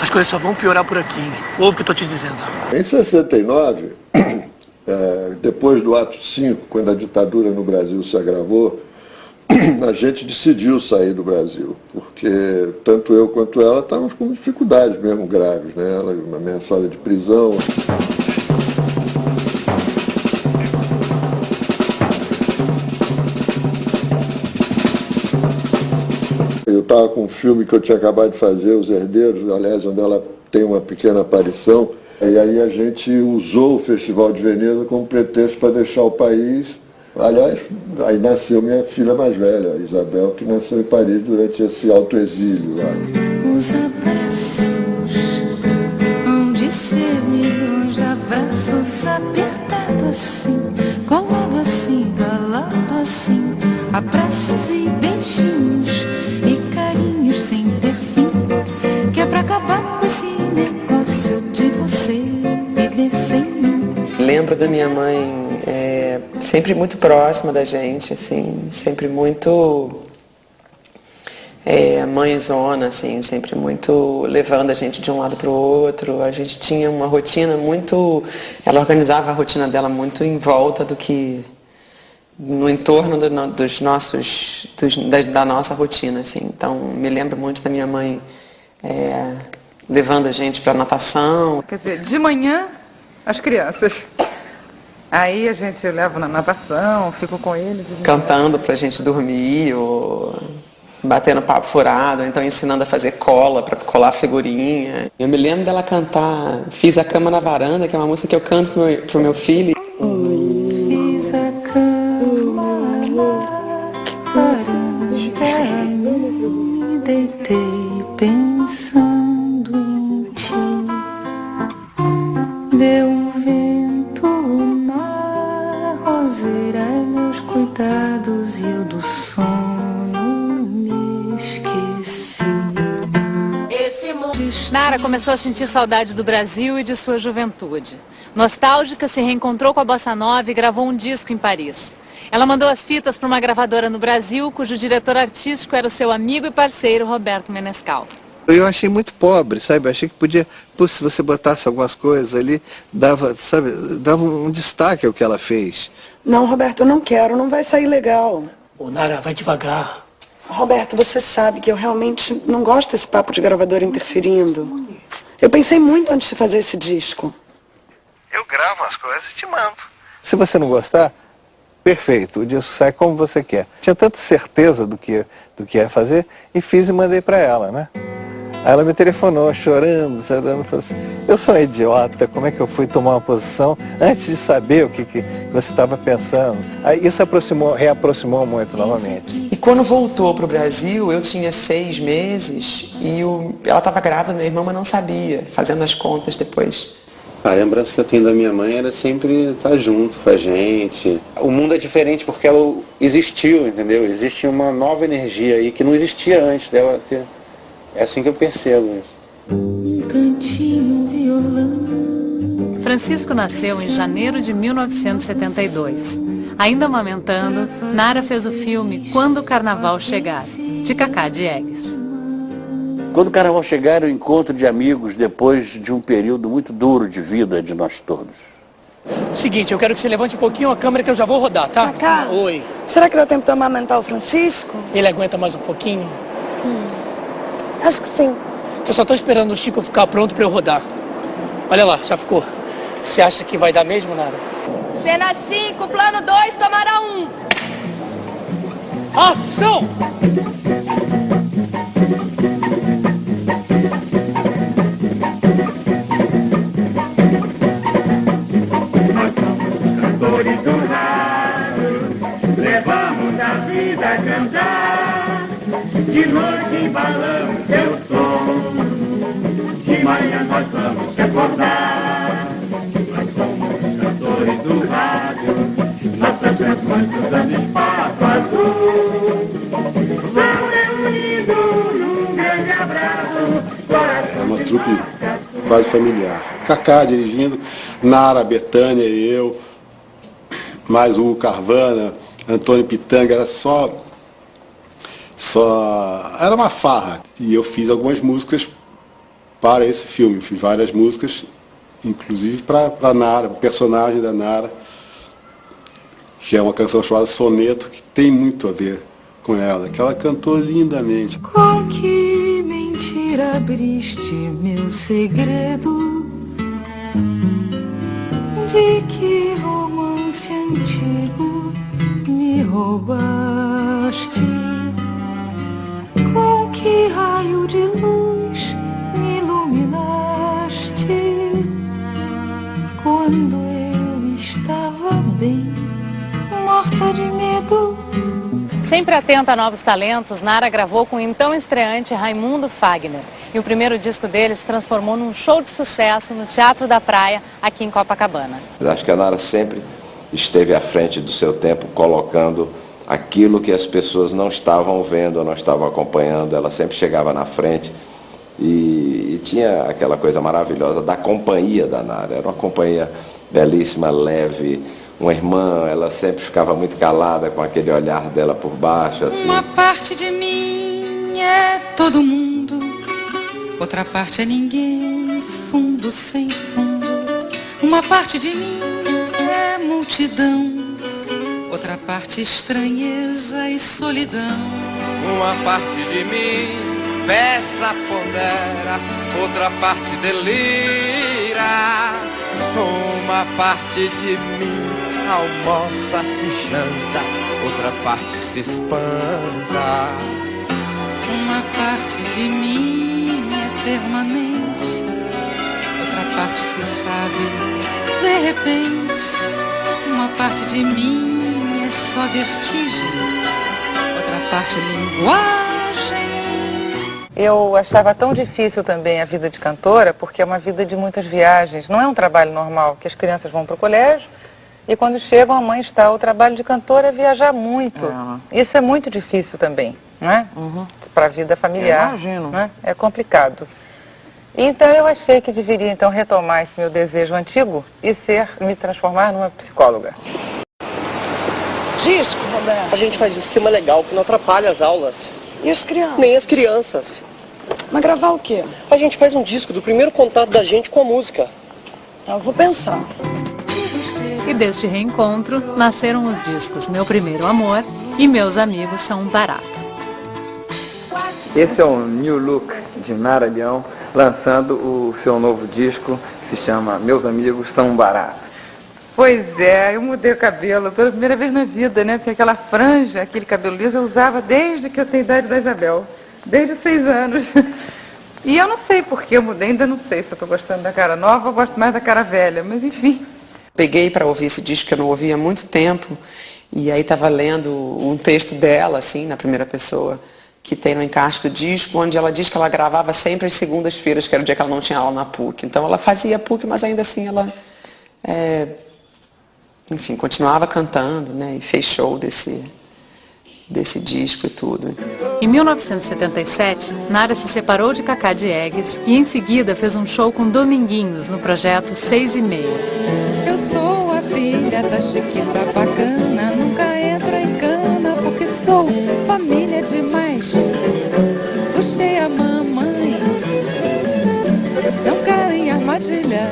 As coisas só vão piorar por aqui. Ouve o que eu tô te dizendo. Em 69, depois do ato 5, quando a ditadura no Brasil se agravou, a gente decidiu sair do Brasil, porque tanto eu quanto ela estávamos com dificuldades mesmo graves, né? Ela ameaçada de prisão. Eu estava com um filme que eu tinha acabado de fazer, Os Herdeiros, aliás, onde ela tem uma pequena aparição, e aí a gente usou o Festival de Veneza como pretexto para deixar o país. Aliás, aí nasceu minha filha mais velha, a Isabel, que nasceu em Paris durante esse autoexílio lá. Os abraços hão de ser milhões de abraços apertados assim, colado assim, calado assim, abraços e beijinhos e carinhos sem ter fim, que é pra acabar com esse negócio de você viver sem mim. Lembro da minha mãe sempre muito próxima da gente, assim, sempre muito mãezona, assim, sempre muito levando a gente de um lado para o outro. A gente tinha uma rotina muito... Ela organizava a rotina dela muito em volta do que... no entorno dos nossos... da nossa rotina, assim. Então, me lembro muito da minha mãe levando a gente para natação. Quer dizer, de manhã, as crianças... Aí a gente leva na natação, fico com eles. Cantando pra gente dormir, ou batendo papo furado, ou então ensinando a fazer cola pra colar figurinha. Eu me lembro dela cantar Fiz a Cama na Varanda, que é uma música que eu canto pro meu filho. Fiz a cama na varanda, me deitei pensando em ti. Deu um vento na roseira, meus cuidados e eu do sono me esqueci. Nara começou a sentir saudade do Brasil e de sua juventude. Nostálgica, se reencontrou com a Bossa Nova e gravou um disco em Paris. Ela mandou as fitas para uma gravadora no Brasil, cujo diretor artístico era o seu amigo e parceiro Roberto Menescal. Eu achei muito pobre, sabe? Achei que podia, se você botasse algumas coisas ali, dava um destaque ao que ela fez. Não, Roberto, eu não quero, não vai sair legal. Ô, Nara, vai devagar. Roberto, você sabe que eu realmente não gosto desse papo de gravadora interferindo. Eu pensei muito antes de fazer esse disco. Eu gravo as coisas e te mando. Se você não gostar, perfeito, o disco sai como você quer. Tinha tanta certeza do que ia fazer e fiz e mandei para ela, né? Aí ela me telefonou, chorando, falou assim, eu sou um idiota, como é que eu fui tomar uma posição antes de saber o que você estava pensando? Aí isso reaproximou muito novamente. E quando voltou para o Brasil, eu tinha 6 meses e ela estava grávida, minha irmã, mas não sabia, fazendo as contas depois. A lembrança que eu tenho da minha mãe era sempre estar junto com a gente. O mundo é diferente porque ela existiu, entendeu? Existe uma nova energia aí que não existia antes dela ter... É assim que eu percebo isso. Um cantinho, um violão. Francisco nasceu em janeiro de 1972. Ainda amamentando, Nara fez o filme Quando o Carnaval Chegar, de Cacá Diegues. Quando o Carnaval Chegar é o encontro de amigos depois de um período muito duro de vida de nós todos. Seguinte, eu quero que você levante um pouquinho a câmera que eu já vou rodar, tá? Cacá, oi. Será que dá tempo de eu amamentar o Francisco? Ele aguenta mais um pouquinho? Acho que sim. Eu só tô esperando o Chico ficar pronto pra eu rodar. Olha lá, já ficou. Você acha que vai dar mesmo, Nara? Cena 5, plano 2, tomara 1. Ação! Cantores do rádio, levamos a vida a cantar. De noite embalamos seu som, de manhã nós vamos te acordar. Nós somos cantores do rádio, nossas canções cruzando espaço azul. Vão reunidos num grande abraço. É uma trupe quase familiar. Cacá dirigindo, Nara, Bethânia e eu, mais o Carvana, Antônio Pitanga, era era uma farra. E eu fiz algumas músicas para esse filme, fiz várias músicas, inclusive para Nara, o personagem da Nara, que é uma canção chamada Soneto, que tem muito a ver com ela, que ela cantou lindamente. Com que mentira abriste meu segredo? De que romance antigo me roubaste? Com que raio de luz me iluminaste? Quando eu estava bem, morta de medo. Sempre atenta a novos talentos, Nara gravou com o então estreante Raimundo Fagner. E o primeiro disco dele se transformou num show de sucesso no Teatro da Praia, aqui em Copacabana. Eu acho que a Nara sempre esteve à frente do seu tempo, colocando aquilo que as pessoas não estavam vendo, não estavam acompanhando. Ela sempre chegava na frente e tinha aquela coisa maravilhosa da companhia da Nara. Era uma companhia belíssima, leve. Uma irmã, ela sempre ficava muito calada com aquele olhar dela por baixo, assim. Uma parte de mim é todo mundo, outra parte é ninguém, fundo sem fundo. Uma parte de mim é multidão, outra parte estranheza e solidão. Uma parte de mim peça, pondera, outra parte delira. Uma parte de mim almoça e janta, outra parte se espanta. Uma parte de mim é permanente, outra parte se sabe de repente. Uma parte de mim é só vertigem, outra parte é linguagem. Eu achava tão difícil também a vida de cantora, porque é uma vida de muitas viagens. Não é um trabalho normal, que as crianças vão para o colégio e quando chegam a mãe está. O trabalho de cantora é viajar muito. Isso é muito difícil também, não é? Para a vida familiar. Imagino. Não é? É complicado. Então eu achei que deveria então retomar esse meu desejo antigo e me transformar numa psicóloga. Disco, Roberto. A gente faz um esquema legal que não atrapalha as aulas. E as crianças? Nem as crianças. Mas gravar o quê? A gente faz um disco do primeiro contato da gente com a música. Eu vou pensar. E deste reencontro nasceram os discos Meu Primeiro Amor e Meus Amigos São um Barato. Esse é o New Look de Nara Leão, lançando o seu novo disco, que se chama Meus Amigos São um Barato. Pois é, eu mudei o cabelo pela primeira vez na vida, né? Porque aquela franja, aquele cabelo liso eu usava desde que eu tenho a idade da Isabel, desde os 6 anos. E eu não sei por que eu mudei, ainda não sei se eu estou gostando da cara nova ou gosto mais da cara velha, mas enfim. Peguei para ouvir esse disco que eu não ouvia há muito tempo, e aí estava lendo um texto dela, assim, na primeira pessoa, que tem no encarte do disco, onde ela diz que ela gravava sempre às segundas-feiras, que era o dia que ela não tinha aula na PUC. Então ela fazia PUC, mas ainda assim ela, enfim, continuava cantando, né, e fez show desse disco e tudo. Em 1977, Nara se separou de Cacá Diegues e em seguida fez um show com Dominguinhos no projeto 6 e Meia. Eu sou a filha da Chiquita bacana, nunca entro em cana porque sou família demais. Puxei a mamãe, não quero em armadilha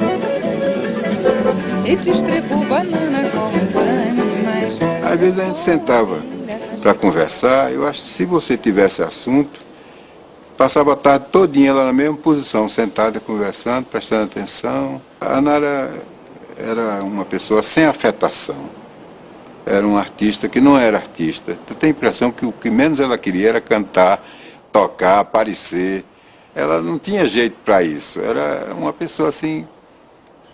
e distribuo banana como os animais. Às vezes a gente sentava para conversar, eu acho que se você tivesse assunto, passava a tarde todinha lá na mesma posição, sentada, conversando, prestando atenção. A Nara era uma pessoa sem afetação. Era um artista que não era artista. Tu tem a impressão que o que menos ela queria era cantar, tocar, aparecer. Ela não tinha jeito para isso. Era uma pessoa assim,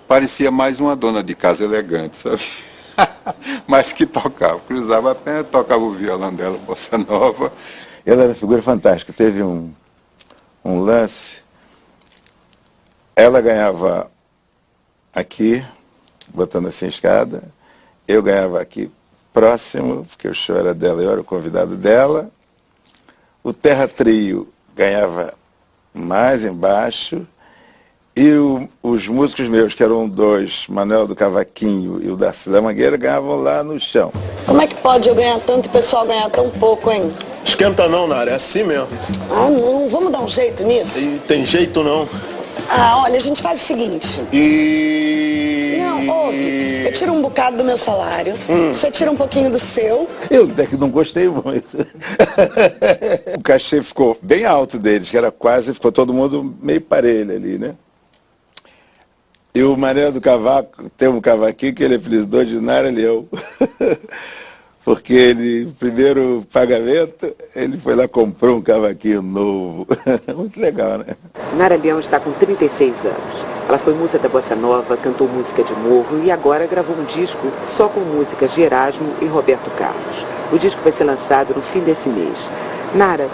parecia mais uma dona de casa elegante, sabe? Mas que tocava, cruzava a perna, tocava o violão dela, bossa nova. Ela era uma figura fantástica. Teve um lance, ela ganhava aqui, botando assim a escada, eu ganhava aqui próximo, porque o show era dela, eu era o convidado dela. O Terra Trio ganhava mais embaixo E os músicos meus, que eram dois, Manuel do Cavaquinho e o Darcy da Mangueira, ganhavam lá no chão. Como é que pode eu ganhar tanto e o pessoal ganhar tão pouco, hein? Esquenta não, Nara, é assim mesmo. Ah, não. Vamos dar um jeito nisso? E tem jeito não. Ah, olha, a gente faz o seguinte. Não, ouve. Eu tiro um bocado do meu salário, você tira um pouquinho do seu. Eu até que não gostei muito. O cachê ficou bem alto deles, que era quase, ficou todo mundo meio parelho ali, né? E o Manuel do Cavaco, tem um cavaquinho que ele apelidou de Nara Leão. Porque ele, primeiro pagamento, ele foi lá e comprou um cavaquinho novo. Muito legal, né? Nara Leão está com 36 anos. Ela foi musa da Bossa Nova, cantou música de morro e agora gravou um disco só com músicas de Erasmo e Roberto Carlos. O disco vai ser lançado no fim desse mês. Nara,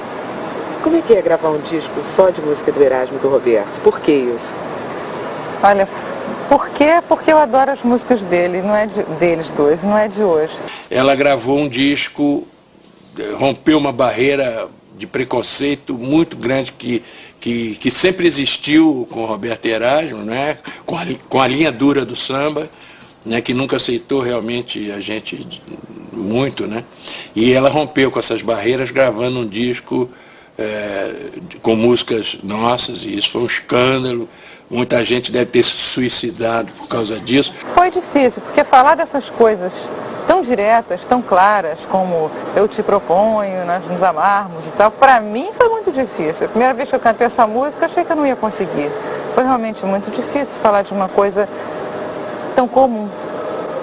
como é que é gravar um disco só de música do Erasmo e do Roberto? Por que isso? Olha, por quê? Porque eu adoro as músicas dele, não é deles dois, não é de hoje. Ela gravou um disco, rompeu uma barreira de preconceito muito grande que sempre existiu com o Roberto Erasmo, né? Com a linha dura do samba, né? Que nunca aceitou realmente a gente muito, né? E ela rompeu com essas barreiras gravando um disco com músicas nossas, e isso foi um escândalo. Muita gente deve ter se suicidado por causa disso. Foi difícil, porque falar dessas coisas tão diretas, tão claras, como eu te proponho, nós nos amarmos e tal, para mim foi muito difícil. A primeira vez que eu cantei essa música, eu achei que eu não ia conseguir. Foi realmente muito difícil falar de uma coisa tão comum.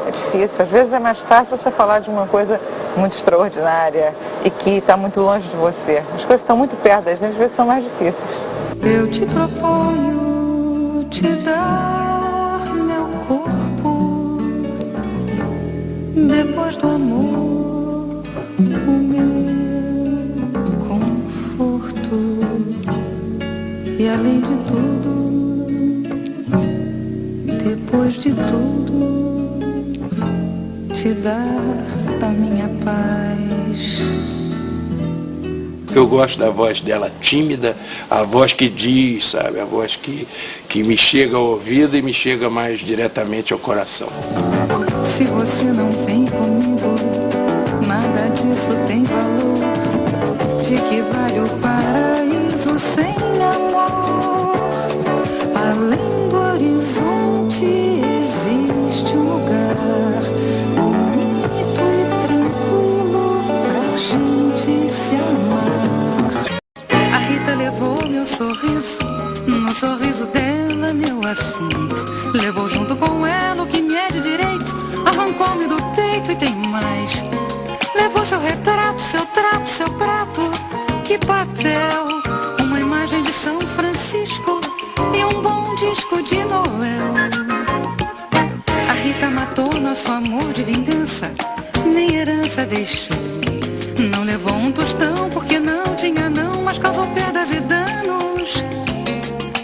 É difícil. Às vezes é mais fácil você falar de uma coisa muito extraordinária e que está muito longe de você. As coisas estão muito perto da gente, às vezes são mais difíceis. Eu te proponho te dar meu corpo, depois do amor, o meu conforto, e além de tudo, depois de tudo, te dar a minha paz. Eu gosto da voz dela tímida, a voz que diz, sabe? A voz que me chega ao ouvido e me chega mais diretamente ao coração. Se você não vem comigo, nada disso tem valor. De que vale o paraíso sem amor? Além do horizonte existe um lugar bonito e tranquilo pra gente se amar. A Rita levou meu sorriso, no sorriso dela meu assunto. Levou junto com ela o que me é de direito, arrancou-me do peito e tem mais. Levou seu retrato, seu trapo, seu prato, que papel, uma imagem de São Francisco e um bom disco de Noel. A Rita matou nosso amor de vingança, nem herança deixou. Não levou um tostão porque não tinha não, mas causou perdas e danos.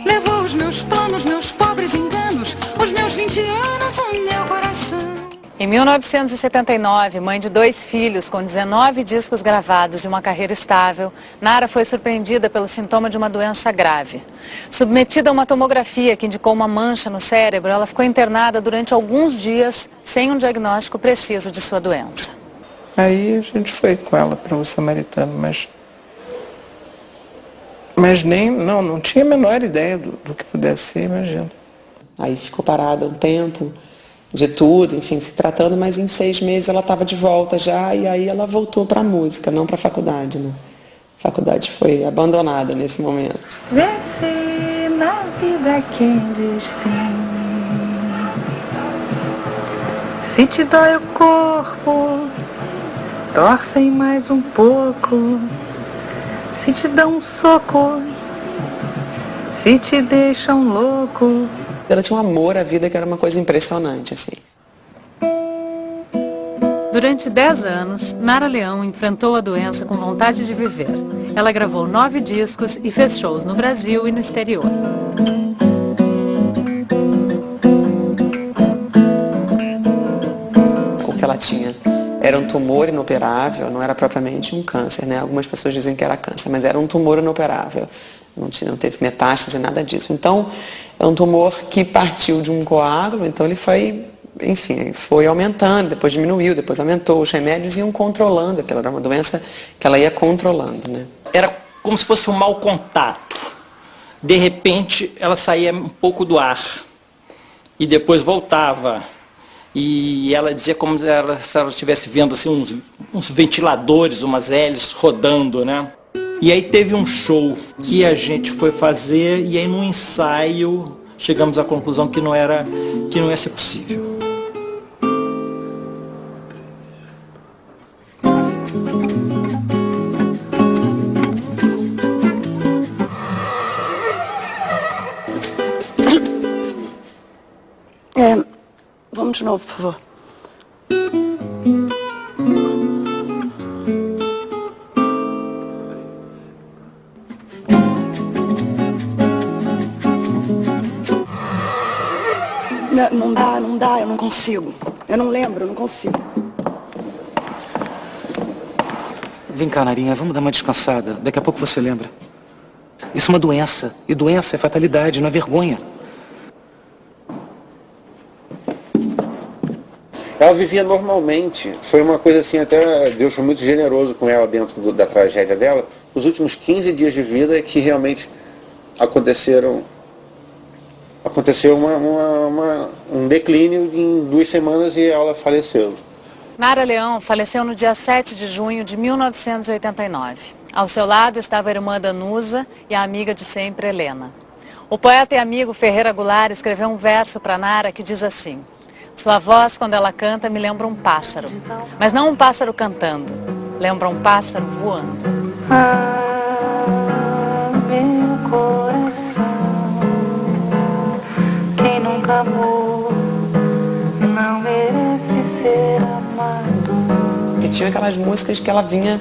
Levou os meus planos, meus pobres enganos, os meus 20 anos, o meu coração. Em 1979, mãe de 2 filhos, com 19 discos gravados e uma carreira estável, Nara foi surpreendida pelo sintoma de uma doença grave. Submetida a uma tomografia que indicou uma mancha no cérebro, ela ficou internada durante alguns dias sem um diagnóstico preciso de sua doença. Aí a gente foi com ela para o Samaritano, mas nem, não tinha a menor ideia do que pudesse ser, imagina. Aí ficou parada um tempo, de tudo, enfim, se tratando, mas em 6 meses ela estava de volta já, e aí ela voltou para a música, não para a faculdade, né? A faculdade foi abandonada nesse momento. Vê se na vida quem diz sim. Se te dói o corpo, torcem mais um pouco. Se te dão um soco, se te deixam louco. Ela tinha um amor à vida que era uma coisa impressionante, assim. Durante 10 anos, Nara Leão enfrentou a doença com vontade de viver. Ela gravou 9 discos e fez shows no Brasil e no exterior. O que ela tinha Era um tumor inoperável, não era propriamente um câncer, né? Algumas pessoas dizem que era câncer, mas era um tumor inoperável. Não teve metástase, nada disso. Então, é um tumor que partiu de um coágulo, então ele foi, enfim, foi aumentando, depois diminuiu, depois aumentou. Os remédios iam controlando, aquela era uma doença que ela ia controlando, né? Era como se fosse um mau contato. De repente, ela saía um pouco do ar e depois voltava. E ela dizia como se ela estivesse vendo assim, uns ventiladores, umas hélices rodando, né? E aí teve um show que a gente foi fazer e aí no ensaio chegamos à conclusão que não ia ser possível. Vamos de novo, por favor. Não dá, eu não consigo. Eu não lembro, eu não consigo. Vem cá, Narinha, vamos dar uma descansada. Daqui a pouco você lembra. Isso é uma doença. E doença é fatalidade, não é vergonha. Ela vivia normalmente. Foi uma coisa assim, até Deus foi muito generoso com ela dentro da tragédia dela. Os últimos 15 dias de vida é que realmente aconteceu um declínio em 2 semanas e ela faleceu. Nara Leão faleceu no dia 7 de junho de 1989. Ao seu lado estava a irmã Danusa e a amiga de sempre, Helena. O poeta e amigo Ferreira Goulart escreveu um verso para Nara que diz assim: sua voz, quando ela canta, me lembra um pássaro. Mas não um pássaro cantando, lembra um pássaro voando. Meu coração, quem nunca amou, não merece ser amado. Que tinha aquelas músicas que ela vinha,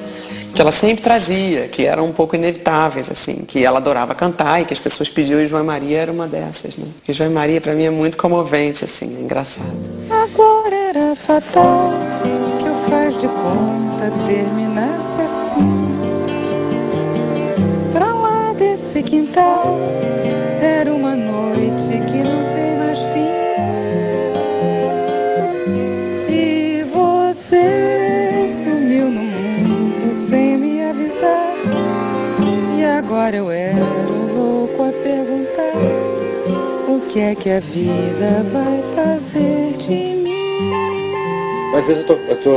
que ela sempre trazia, que eram um pouco inevitáveis, assim, que ela adorava cantar e que as pessoas pediam, e João Maria era uma dessas, né? E João Maria, pra mim, é muito comovente, assim, é engraçado. Agora era fatal que o faz de conta terminasse assim. Pra lá desse quintal era uma noite que não tem mais fim. E você sumiu no mundo sem me avisar. E agora eu era louco a perguntar: o que é que a vida vai fazer de mim? Às vezes eu tô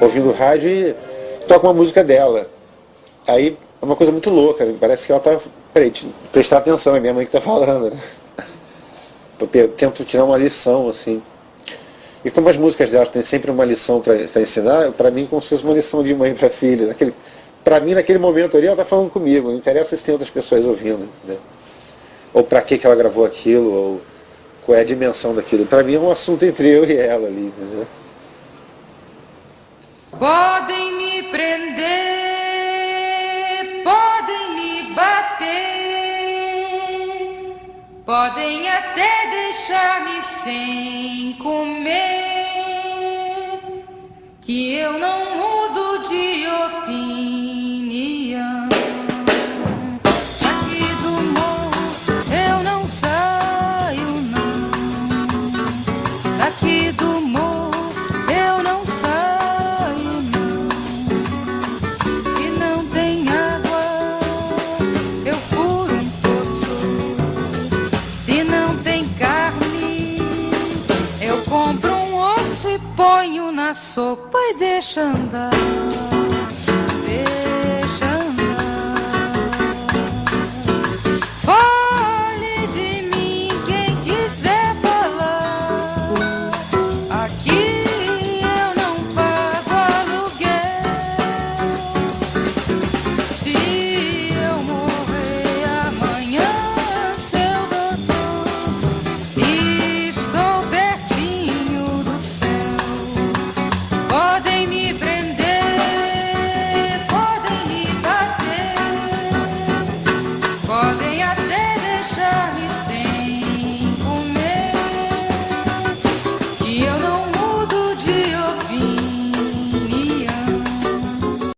ouvindo rádio e toco uma música dela. Aí é uma coisa muito louca, parece que ela tá... Peraí, prestar atenção, é minha mãe que tá falando. Eu tento tirar uma lição, assim. E como as músicas dela têm sempre uma lição para ensinar, para mim como se fosse uma lição de mãe para filha. Para mim, naquele momento ali, ela tá falando comigo, não interessa se tem outras pessoas ouvindo, entendeu? Ou para que ela gravou aquilo, ou qual é a dimensão daquilo. Para mim é um assunto entre eu e ela ali, entendeu? Podem me prender, podem me bater, podem até deixar-me sem comer, que eu não mudo de opinião. Aqui do morro eu não saio não, daqui do morro eu não saio não, se não tem água eu furo um poço, se não tem carne eu compro um osso e ponho na sopa e deixa andar.